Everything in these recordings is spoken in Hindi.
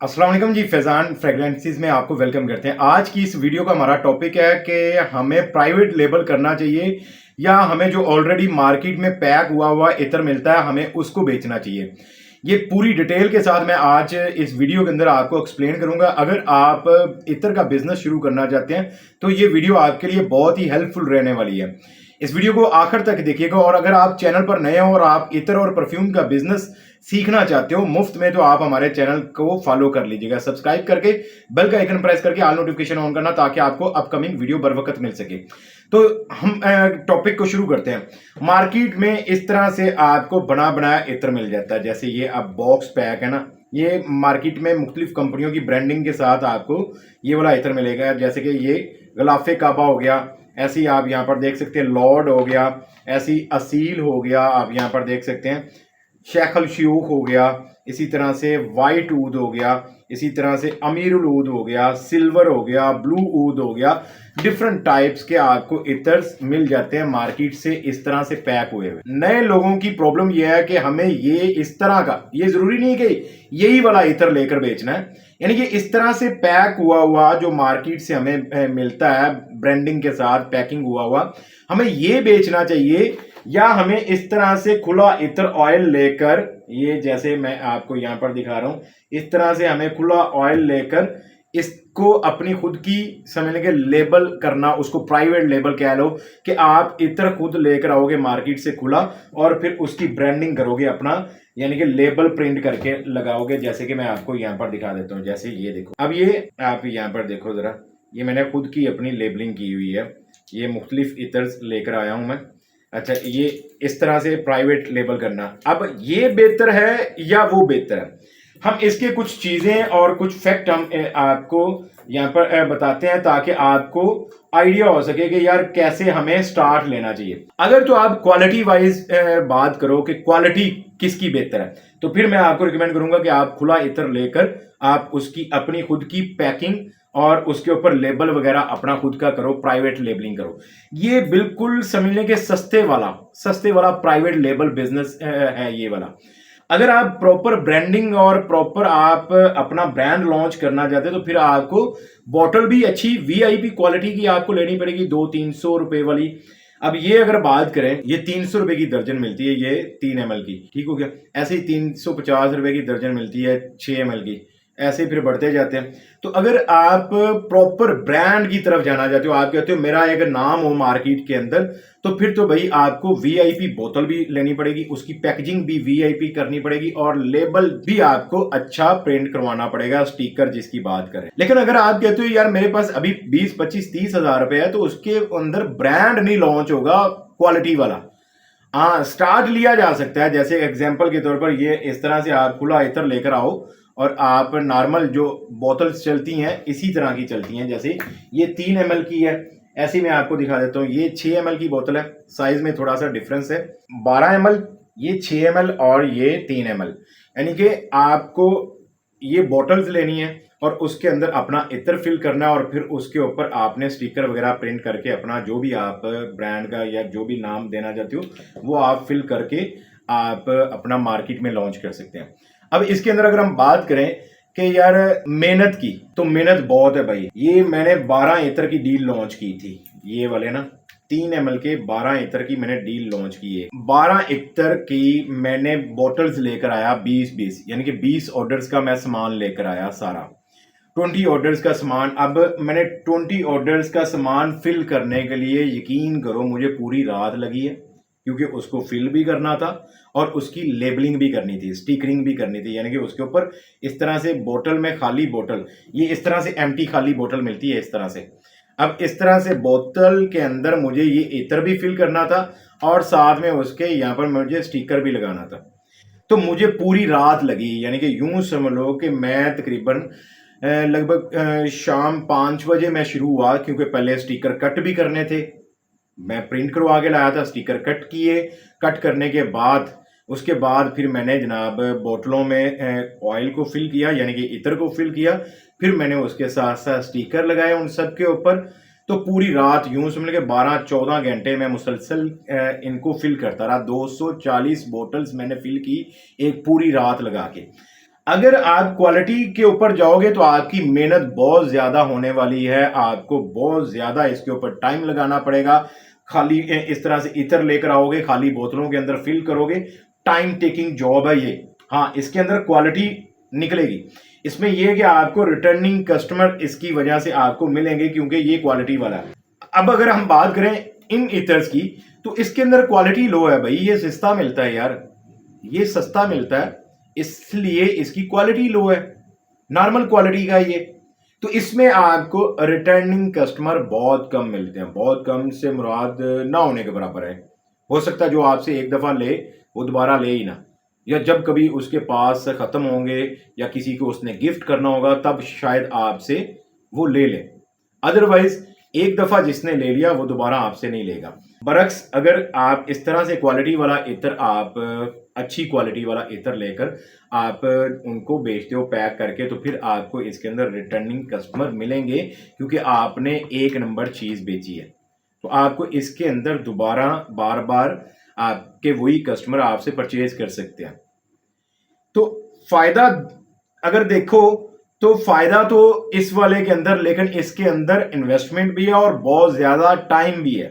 अस्सलाम वालेकुम जी। फैज़ान फ्रेग्रेंसेस में आपको वेलकम करते हैं। आज की इस वीडियो का हमारा टॉपिक है कि हमें प्राइवेट लेबल करना चाहिए या हमें जो ऑलरेडी मार्केट में पैक हुआ हुआ इत्र मिलता है हमें उसको बेचना चाहिए। ये पूरी डिटेल के साथ मैं आज इस वीडियो के अंदर आपको एक्सप्लेन करूंगा। अगर आप इत्र का बिजनेस शुरू करना चाहते हैं तो ये वीडियो आपके लिए बहुत ही हेल्पफुल रहने वाली है। इस वीडियो को आखिर तक देखिएगा और अगर आप चैनल पर नए हो और आप इत्र और परफ्यूम का बिजनेस सीखना चाहते हो मुफ्त में, तो आप हमारे चैनल को फॉलो कर लीजिएगा, सब्सक्राइब करके बेल का आइकन प्रेस करके ऑल नोटिफिकेशन ऑन करना ताकि आपको अपकमिंग वीडियो बर वक्त मिल सके। तो हम टॉपिक को शुरू करते हैं। मार्केट में इस तरह से आपको बना बनाया इत्र मिल जाता है, जैसे ये अब बॉक्स पैक है ना, ये मार्केट में मुख्तलिफ कंपनियों की ब्रांडिंग के साथ आपको ये वाला इत्र मिलेगा। जैसे कि ये गलाफे काबा हो गया, ऐसे ही आप यहाँ पर देख सकते हैं लॉर्ड हो गया, ऐसी असील हो गया, आप यहाँ पर देख सकते हैं शेखल श्यूख हो गया, इसी तरह से वाइट ऊद हो गया, इसी तरह से अमीरुल ऊद हो गया, सिल्वर हो गया, ब्लू ऊद हो गया। डिफरेंट टाइप्स के आपको इतर्स मिल जाते हैं मार्केट से इस तरह से पैक हुए हुए। नए लोगों की प्रॉब्लम यह है कि हमें ये इस तरह का, ये जरूरी नहीं है कि यही वाला इत्र लेकर बेचना है, यानी कि इस तरह से पैक हुआ हुआ जो मार्केट से हमें मिलता है ब्रांडिंग के साथ पैकिंग हुआ हुआ, हमें ये बेचना चाहिए। या हमें इस तरह से खुला इत्र ऑयल लेकर, ये जैसे मैं आपको यहां पर दिखा रहा हूं, इस तरह से हमें खुला ऑयल लेकर इसको अपनी खुद की समझने के लेबल करना, उसको प्राइवेट लेबल कह लो कि आप इत्र खुद लेकर आओगे मार्केट से खुला और फिर उसकी ब्रांडिंग करोगे अपना, यानी कि लेबल प्रिंट करके लगाओगे। जैसे कि मैं आपको यहाँ पर दिखा देता हूँ, जैसे ये देखो, अब ये आप यहाँ पर देखो जरा, ये मैंने खुद की अपनी लेबलिंग की हुई है, ये मुख्तलिफ इत्र लेकर आया हूं मैं। अच्छा, ये इस तरह से प्राइवेट लेबल करना, अब ये बेहतर है या वो बेहतर है, हम इसके कुछ चीजें और कुछ फैक्ट हम आपको यहाँ पर बताते हैं ताकि आपको आइडिया हो सके कि यार कैसे हमें स्टार्ट लेना चाहिए। अगर तो आप क्वालिटी वाइज बात करो कि क्वालिटी किसकी बेहतर है, तो फिर मैं आपको रिकमेंड करूंगा कि आप खुला इत्र लेकर आप उसकी अपनी खुद की पैकिंग और उसके ऊपर लेबल वगैरह अपना खुद का करो, प्राइवेट लेबलिंग करो। ये बिल्कुल समझने के सस्ते वाला प्राइवेट लेबल बिजनेस है ये वाला। अगर आप प्रॉपर ब्रांडिंग और प्रॉपर आप अपना ब्रांड लॉन्च करना चाहते हैं तो फिर आपको बॉटल भी अच्छी वीआईपी क्वालिटी की आपको लेनी पड़ेगी, 200-300 रुपए वाली। अब ये अगर बात करें, ये 300 रुपए की दर्जन मिलती है, ये 3 ml की, ठीक हो गया। ऐसे ही 350 रुपए की दर्जन मिलती है 6 ml की, ऐसे फिर बढ़ते जाते हैं। तो अगर आप प्रॉपर ब्रांड की तरफ जाना चाहते हो, आप कहते हो मेरा एक नाम हो मार्केट के अंदर, तो फिर तो भाई आपको वीआईपी बोतल भी लेनी पड़ेगी, उसकी पैकेजिंग भी वीआईपी करनी पड़ेगी और लेबल भी आपको अच्छा प्रिंट करवाना पड़ेगा, स्टिकर जिसकी बात करें। लेकिन अगर आप कहते हो यार मेरे पास अभी 20, 25, 30 हजार रुपए है, तो उसके अंदर ब्रांड नहीं लॉन्च होगा क्वालिटी वाला। हाँ, स्टार्ट लिया जा सकता है। जैसे एग्जाम्पल के तौर पर ये इस तरह से आप खुला इत्र लेकर आओ और आप नॉर्मल जो बोतल्स चलती हैं इसी तरह की चलती हैं, जैसे ये 3 ml की है, ऐसे मैं आपको दिखा देता हूँ। ये 6 ml की बोतल है, साइज में थोड़ा सा डिफरेंस है, 12 ml, ये 6 ml और ये 3 ml, यानी कि आपको ये बोतल्स लेनी है और उसके अंदर अपना इत्र फिल करना है और फिर उसके ऊपर आपने स्टिकर वगैरह प्रिंट करके अपना जो भी आप ब्रांड का या जो भी नाम देना चाहते हो वो आप फिल करके आप अपना मार्केट में लॉन्च कर सकते हैं। अब इसके अंदर अगर हम बात करें कि यार मेहनत की, तो मेहनत बहुत है भाई। ये मैंने 12 इत्र की डील लॉन्च की थी, ये वाले ना 3 ml के 12 इत्र की मैंने डील लॉन्च की है। 12 इत्र की मैंने बोटल्स लेकर आया 20-20, यानी कि 20 ऑर्डर्स का मैं सामान लेकर आया सारा, 20 ऑर्डर्स का सामान। अब मैंने 20 ऑर्डर्स का सामान फिल करने के लिए यकीन करो मुझे पूरी रात लगी है, क्योंकि उसको फिल भी करना था और उसकी लेबलिंग भी करनी थी, स्टिकरिंग भी करनी थी, यानी कि उसके ऊपर इस तरह से बोतल में खाली बोतल, ये इस तरह से एम्प्टी खाली बोतल मिलती है इस तरह से। अब इस तरह से बोतल के अंदर मुझे ये इत्र भी फिल करना था और साथ में उसके यहाँ पर मुझे स्टिकर भी लगाना था। तो मुझे पूरी रात लगी, यानी कि यूं समझ लो कि मैं तकरीबन लगभग शाम 5 बजे मैं शुरू हुआ, क्योंकि पहले स्टिकर कट भी करने थे, मैं प्रिंट करवा के लाया था, स्टिकर कट किए, कट करने के बाद उसके बाद फिर मैंने जनाब बोतलों में ऑयल को फिल किया, यानी कि इत्र को फिल किया, फिर मैंने उसके साथ साथ स्टिकर लगाए उन सब के ऊपर। तो पूरी रात यूं समझ के 12-14 घंटे में मुसलसल इनको फिल करता रहा। 240 बोतल्स मैंने फिल की एक पूरी रात लगा के। अगर आप क्वालिटी के ऊपर जाओगे तो आपकी मेहनत बहुत ज्यादा होने वाली है, आपको बहुत ज्यादा इसके ऊपर टाइम लगाना पड़ेगा। खाली इस तरह से इतर लेकर आओगे, खाली बोतलों के अंदर फिल करोगे, टाइम टेकिंग जॉब है ये। हाँ, इसके अंदर क्वालिटी निकलेगी। इसमें यह है कि आपको रिटर्निंग कस्टमर इसकी वजह से आपको मिलेंगे, क्योंकि ये क्वालिटी वाला है। अब अगर हम बात करें इन इथर्स की, तो इसके अंदर क्वालिटी लो है भाई, ये सस्ता मिलता है यार, ये सस्ता मिलता है, इसलिए इसकी क्वालिटी लो है, नॉर्मल क्वालिटी का ये। तो इसमें आपको रिटर्निंग कस्टमर बहुत कम मिलते हैं, बहुत कम से मुराद ना होने के बराबर है। हो सकता है जो आपसे एक दफा ले वो दोबारा ले ही ना, या जब कभी उसके पास खत्म होंगे या किसी को उसने गिफ्ट करना होगा तब शायद आपसे वो ले ले। अदरवाइज एक दफा जिसने ले लिया वो दोबारा आपसे नहीं लेगा। बरक्स अगर आप इस तरह से क्वालिटी वाला इत्र, आप अच्छी क्वालिटी वाला इत्र लेकर आप उनको बेचते हो पैक करके, तो फिर आपको इसके अंदर रिटर्निंग कस्टमर मिलेंगे, क्योंकि आपने एक नंबर चीज बेची है। तो आपको इसके अंदर दोबारा बार बार आपके वही कस्टमर आपसे परचेज कर सकते हैं। तो फायदा अगर देखो तो फायदा तो इस वाले के अंदर, लेकिन इसके अंदर इन्वेस्टमेंट भी है और बहुत ज्यादा टाइम भी है,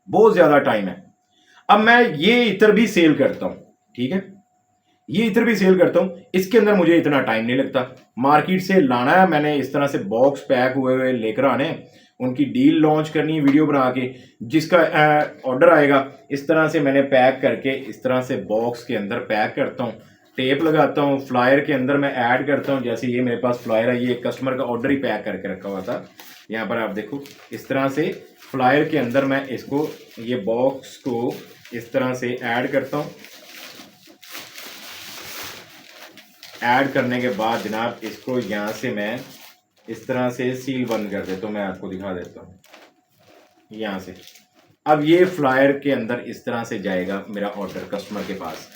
बहुत ज्यादा टाइम है। अब मैं ये इत्र भी सेल करता हूं, ठीक है, ये इत्र भी सेल करता हूं, इसके अंदर मुझे इतना टाइम नहीं लगता। मार्केट से लाना है मैंने, इस तरह से बॉक्स पैक हुए हुए लेकर आने, उनकी डील लॉन्च करनी है वीडियो बना के, जिसका ऑर्डर आएगा इस तरह से मैंने पैक करके इस तरह से बॉक्स के अंदर पैक करता हूं, टेप लगाता हूं, फ्लायर के अंदर मैं ऐड करता हूं। जैसे ये मेरे पास फ्लायर है, ये कस्टमर का ऑर्डर ही पैक करके रखा हुआ था, यहाँ पर आप देखो इस तरह से फ्लायर के अंदर मैं इसको, ये बॉक्स को इस तरह से ऐड करता हूं। ऐड करने के बाद जनाब इसको यहाँ से मैं इस तरह से सील बंद कर देता हूँ, मैं आपको दिखा देता हूँ यहाँ से। अब ये फ्लायर के अंदर इस तरह से जाएगा मेरा ऑर्डर कस्टमर के पास।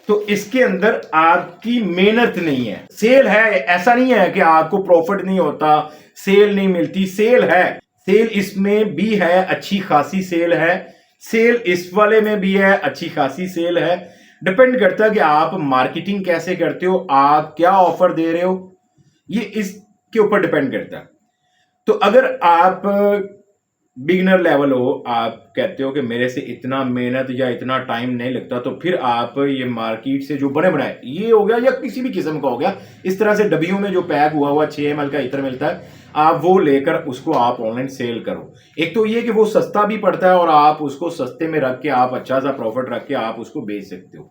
तो इसके अंदर आपकी मेहनत नहीं है, सेल है, ऐसा नहीं है कि आपको प्रॉफिट नहीं होता, सेल नहीं मिलती, सेल है, सेल इसमें भी है, अच्छी खासी सेल है, सेल इस वाले में भी है, अच्छी खासी सेल है। डिपेंड करता है कि आप मार्केटिंग कैसे करते हो, आप क्या ऑफर दे रहे हो, ये इसके ऊपर डिपेंड करता है। तो अगर आप बिगिनर लेवल हो, आप कहते हो कि मेरे से इतना मेहनत या इतना टाइम नहीं लगता, तो फिर आप ये मार्केट से जो बने बनाए ये हो गया या किसी भी किस्म का हो गया, इस तरह से डब्बियों में जो पैक हुआ हुआ 6 ml का इत्र मिलता है, आप वो लेकर उसको आप ऑनलाइन सेल करो। एक तो ये कि वो सस्ता भी पड़ता है और आप उसको सस्ते में रख के आप अच्छा सा प्रॉफिट रख के आप उसको बेच सकते हो।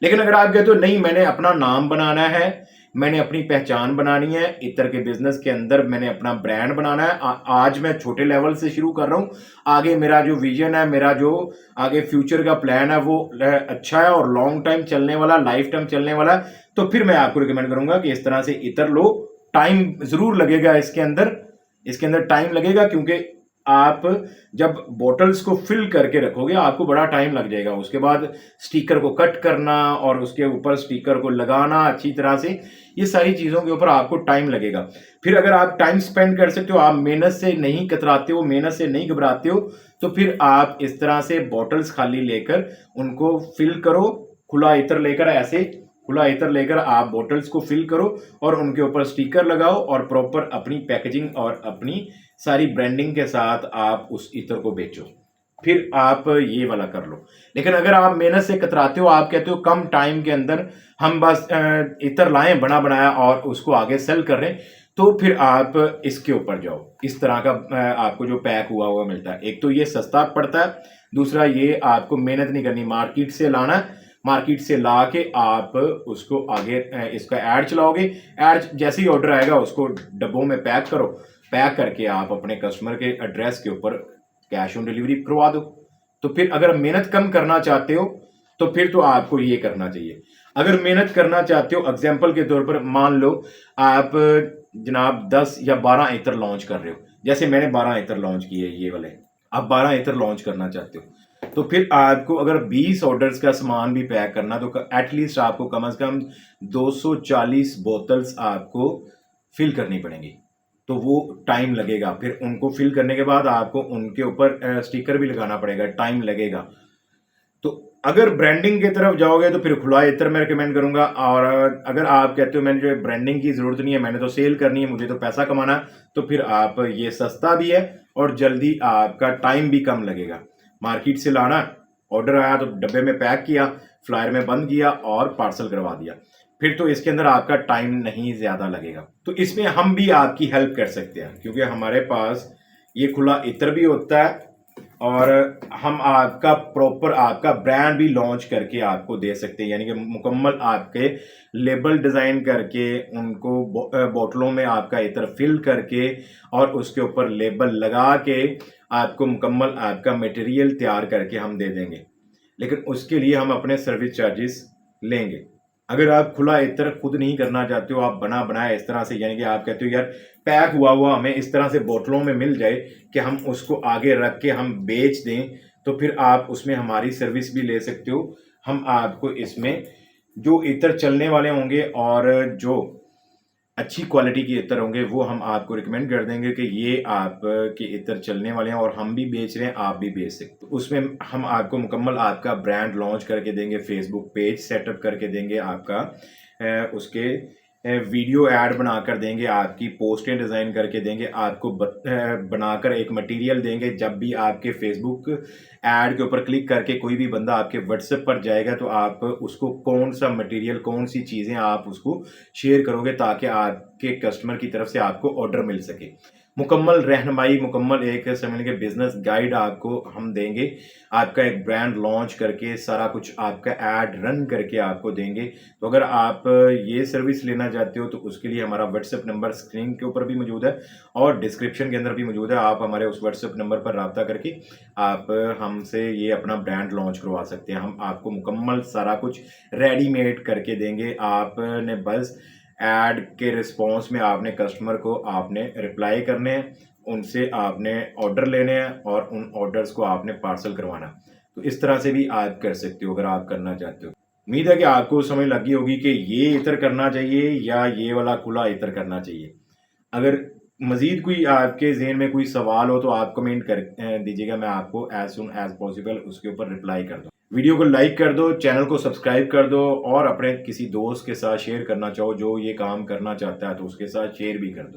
लेकिन अगर आप कहते हो नहीं, मैंने अपना नाम बनाना है, मैंने अपनी पहचान बनानी है इत्र के बिजनेस के अंदर, मैंने अपना ब्रांड बनाना है, आज मैं छोटे लेवल से शुरू कर रहा हूं, आगे मेरा जो विजन है, मेरा जो आगे फ्यूचर का प्लान है वो अच्छा है और लॉन्ग टाइम चलने वाला, लाइफ टाइम चलने वाला है, तो फिर मैं आपको रिकमेंड करूंगा कि इस तरह से इत्र लो। टाइम जरूर लगेगा इसके अंदर टाइम लगेगा, क्योंकि आप जब बॉटल्स को फिल करके रखोगे आपको बड़ा टाइम लग जाएगा। उसके बाद स्टिकर को कट करना और उसके ऊपर स्टिकर को लगाना अच्छी तरह से, ये सारी चीज़ों के ऊपर आपको टाइम लगेगा। फिर अगर आप टाइम स्पेंड कर सकते हो, आप मेहनत से नहीं कतराते हो, मेहनत से नहीं घबराते हो, तो फिर आप इस तरह से बॉटल्स खाली लेकर उनको फिल करो, खुला इत्र लेकर, ऐसे खुला इत्र लेकर आप बॉटल्स को फिल करो और उनके ऊपर स्टिकर लगाओ और प्रॉपर अपनी पैकेजिंग और अपनी सारी ब्रांडिंग के साथ आप उस इत्र को बेचो। फिर आप ये वाला कर लो। लेकिन अगर आप मेहनत से कतराते हो, आप कहते हो कम टाइम के अंदर हम बस इत्र लाएं बना बनाया और उसको आगे सेल कर रहे हैं, तो फिर आप इसके ऊपर जाओ। इस तरह का आपको जो पैक हुआ हुआ मिलता है, एक तो ये सस्ता पड़ता है, दूसरा ये आपको मेहनत नहीं करनी, मार्केट से लाना है, मार्केट से ला के आप उसको आगे इसका ऐड चलाओगे, ऐड जैसे ही ऑर्डर आएगा उसको डब्बों में पैक करो, पैक करके आप अपने कस्टमर के एड्रेस के ऊपर कैश ऑन डिलीवरी करवा दो। तो फिर अगर मेहनत कम करना चाहते हो तो फिर तो आपको ये करना चाहिए। अगर मेहनत करना चाहते हो, एग्जाम्पल के तौर पर मान लो आप जनाब 10 या 12 इत्र लॉन्च कर रहे हो, जैसे मैंने 12 इत्र लॉन्च किए ये वाले, आप 12 इत्र लॉन्च करना चाहते हो, तो फिर आपको अगर 20 ऑर्डर्स का सामान भी पैक करना, तो एटलीस्ट आपको कम से कम 240 बोतल्स आपको फिल करनी पड़ेंगी। तो वो टाइम लगेगा, फिर उनको फिल करने के बाद आपको उनके ऊपर स्टिकर भी लगाना पड़ेगा, टाइम लगेगा। तो अगर ब्रांडिंग की तरफ जाओगे तो फिर खुला इत्र मैं रिकमेंड करूंगा। और अगर आप कहते हो मैंने जो ब्रांडिंग की जरूरत नहीं है, मैंने तो सेल करनी है, मुझे तो पैसा कमाना है, तो फिर आप ये सस्ता भी है और जल्दी आपका टाइम भी कम लगेगा। मार्केट से लाना, ऑर्डर आया तो डब्बे में पैक किया, फ्लायर में बंद किया और पार्सल करवा दिया, फिर तो इसके अंदर आपका टाइम नहीं ज्यादा लगेगा। तो इसमें हम भी आपकी हेल्प कर सकते हैं क्योंकि हमारे पास ये खुला इत्र भी होता है और हम आपका प्रॉपर आपका ब्रांड भी लॉन्च करके आपको दे सकते हैं, यानी कि मुकम्मल आपके लेबल डिज़ाइन करके उनको बोतलों में आपका इत्र फिल करके और उसके ऊपर लेबल लगा के आपको मुकम्मल आपका मटेरियल तैयार करके हम दे देंगे, लेकिन उसके लिए हम अपने सर्विस चार्जेस लेंगे। अगर आप खुला इत्र खुद नहीं करना चाहते हो, आप बना बनाया इस तरह से, यानी कि आप कहते हो यार पैक हुआ हुआ हमें इस तरह से बोतलों में मिल जाए कि हम उसको आगे रख के हम बेच दें, तो फिर आप उसमें हमारी सर्विस भी ले सकते हो। हम आपको इसमें जो इत्र चलने वाले होंगे और जो अच्छी क्वालिटी के इत्र होंगे वो हम आपको रिकमेंड कर देंगे कि ये आपके इत्र चलने वाले हैं और हम भी बेच रहे हैं, आप भी बेच सकते हो। उसमें हम आपको मुकम्मल आपका ब्रांड लॉन्च करके देंगे, फेसबुक पेज सेटअप करके देंगे, आपका उसके वीडियो ऐड बनाकर देंगे, आपकी पोस्टें डिज़ाइन करके देंगे, आपको बनाकर एक मटेरियल देंगे। जब भी आपके फेसबुक ऐड के ऊपर क्लिक करके कोई भी बंदा आपके व्हाट्सएप पर जाएगा तो आप उसको कौन सा मटेरियल, कौन सी चीज़ें आप उसको शेयर करोगे ताकि आपके कस्टमर की तरफ से आपको ऑर्डर मिल सके। मुकम्मल रहनुमाई, मुकम्मल एक समझ के बिजनेस गाइड आपको हम देंगे, आपका एक ब्रांड लॉन्च करके सारा कुछ आपका ऐड रन करके आपको देंगे। तो अगर आप ये सर्विस लेना चाहते हो तो उसके लिए हमारा व्हाट्सएप नंबर स्क्रीन के ऊपर भी मौजूद है और डिस्क्रिप्शन के अंदर भी मौजूद है। आप हमारे उस व्हाट्सएप नंबर पर रब्ता करके आप हमसे ये अपना ब्रांड लॉन्च करवा सकते हैं। हम आपको मुकम्मल सारा कुछ रेडीमेड करके देंगे, आपने बस ऐड के रिस्पॉन्स में आपने कस्टमर को आपने रिप्लाई करने हैं, उनसे आपने ऑर्डर लेने हैं और उन ऑर्डर्स को आपने पार्सल करवाना। तो इस तरह से भी आप कर सकते हो अगर आप करना चाहते हो। उम्मीद है कि आपको समझ लगी होगी कि ये इत्र करना चाहिए या ये वाला खुला इत्र करना चाहिए। अगर मज़ीद कोई आपके ज़हन में कोई सवाल हो तो आप कमेंट कर दीजिएगा, मैं आपको एज़ सून एज़ पॉसिबल उसके ऊपर रिप्लाई कर दूँ। वीडियो को लाइक कर दो, चैनल को सब्सक्राइब कर दो और अपने किसी दोस्त के साथ शेयर करना चाहो जो ये काम करना चाहता है तो उसके साथ शेयर भी कर दो।